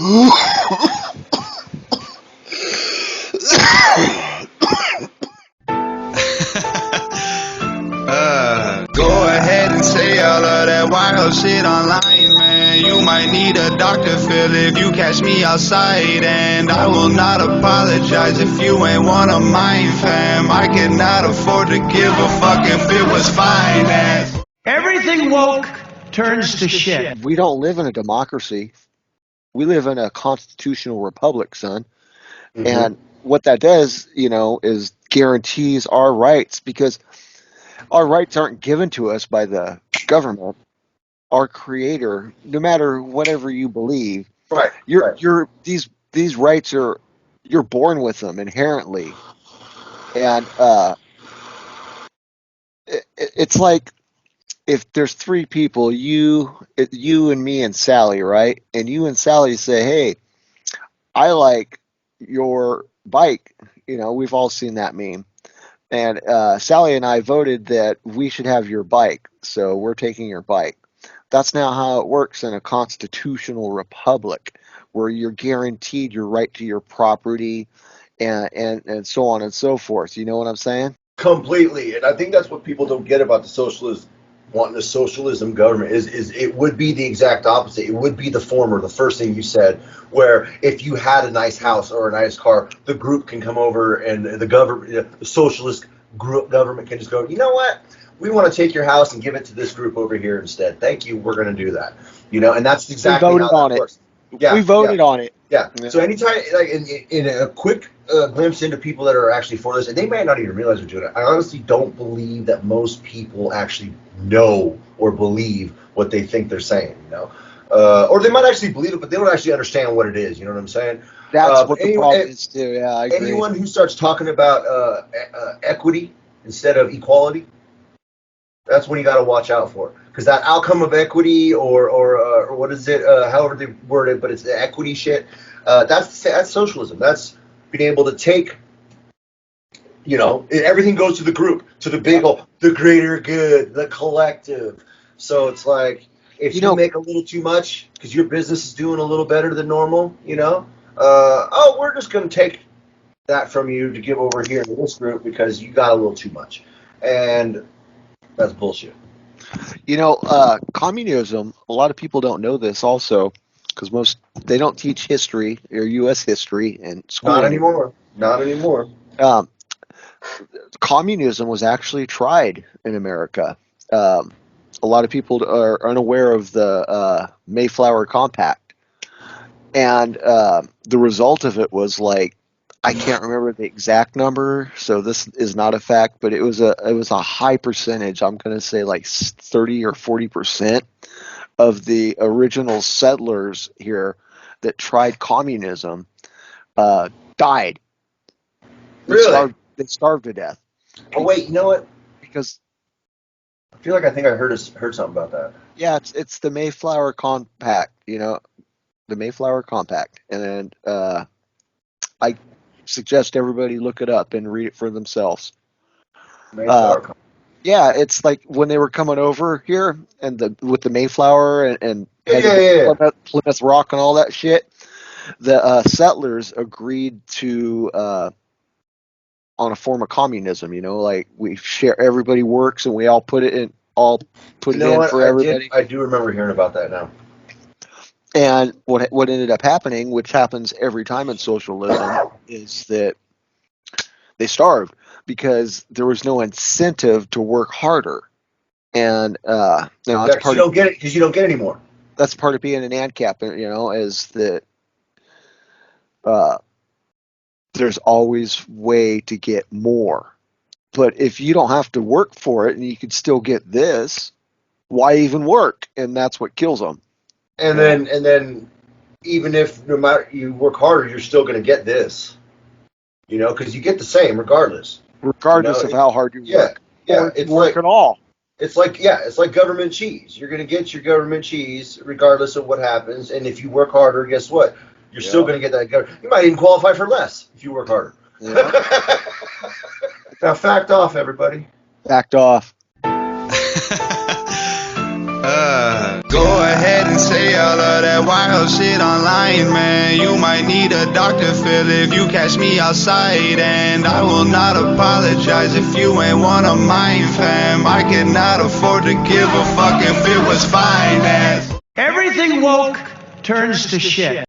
Go ahead and say all of that wild shit online, man. You might need a Dr. Phil if you catch me outside. And I will not apologize if you ain't one of mine, fam. I cannot afford to give a fuck if it was finance. Everything woke turns to shit. We don't live in a democracy. We live in a constitutional republic, son. Mm-hmm. And what that does, is guarantees our rights, because our rights aren't given to us by the government. Our creator, no matter whatever you believe, right? These rights you're born with them inherently, and it's like if there's three people, you and me and Sally, right? And you and Sally say, "Hey, I like your bike." We've all seen that meme. And Sally and I voted that we should have your bike, so we're taking your bike. That's now how it works in a constitutional republic, where you're guaranteed your right to your property, and so on and so forth. You know what I'm saying? Completely. And I think that's what people don't get about the socialist, wanting a socialism government, is it would be the exact opposite. It would be the former, the first thing you said, where if you had a nice house or a nice car, the group can come over and the government, the socialist group government can just go, you know what? We want to take your house and give it to this group over here instead. Thank you. We're going to do that. And that's exactly how that works. Yeah, we voted on it. Yeah. So anytime, like in a quick glimpse into people that are actually for this, and they might not even realize they're doing it. I honestly don't believe that most people actually know or believe what they think they're saying. Or they might actually believe it, but they don't actually understand what it is. You know what I'm saying? That's what the problem is too. Yeah, I agree. Anyone who starts talking about equity instead of equality, that's when you got to watch out for, because that outcome of equity or what is it? However they word it, but it's the equity shit. That's socialism. That's being able to take. Everything goes to the group, to the big whole, the greater good, the collective. So it's like if you make a little too much because your business is doing a little better than normal, we're just going to take that from you to give over here to this group because you got a little too much, and that's bullshit. Communism, a lot of people don't know this also, because they don't teach history or U.S. history in school. Not anymore. Communism was actually tried in America. A lot of people are unaware of the Mayflower Compact, and the result of it was like, I can't remember the exact number, so this is not a fact, but it was a high percentage. I'm going to say like 30 or 40% of the original settlers here that tried communism died. Really? They starved to death. Oh wait, you know what? Because I feel like I think I heard something about that. Yeah, it's the Mayflower Compact. The Mayflower Compact, and I suggest everybody look it up and read it for themselves. Yeah, it's like when they were coming over here and with the Mayflower and Plymouth Rock and all that shit. The settlers agreed to on a form of communism. Like we share, everybody works, and we all put it in for everybody. I do remember hearing about that now. And what ended up happening, which happens every time in socialism, is that they starved because there was no incentive to work harder. And that's part you don't get it because you don't get any more. That's part of being an ANCAP, is that there's always way to get more. But if you don't have to work for it and you could still get this, why even work? And that's what kills them. And then, even if no matter you work harder, you're still going to get this, because you get the same regardless. Regardless of how hard you work. Yeah, it's work at all. It's like government cheese. You're going to get your government cheese regardless of what happens. And if you work harder, guess what? You're still going to get that. You might even qualify for less if you work harder. Yeah. Now, fact off, everybody. Fact off. Go ahead and say all of that that wild shit online, man. You might need a doctor, Phil, if you catch me outside. And I will not apologize if you ain't one of mine, fam. I cannot afford to give a fuck if it was finance. Everything woke turns to shit.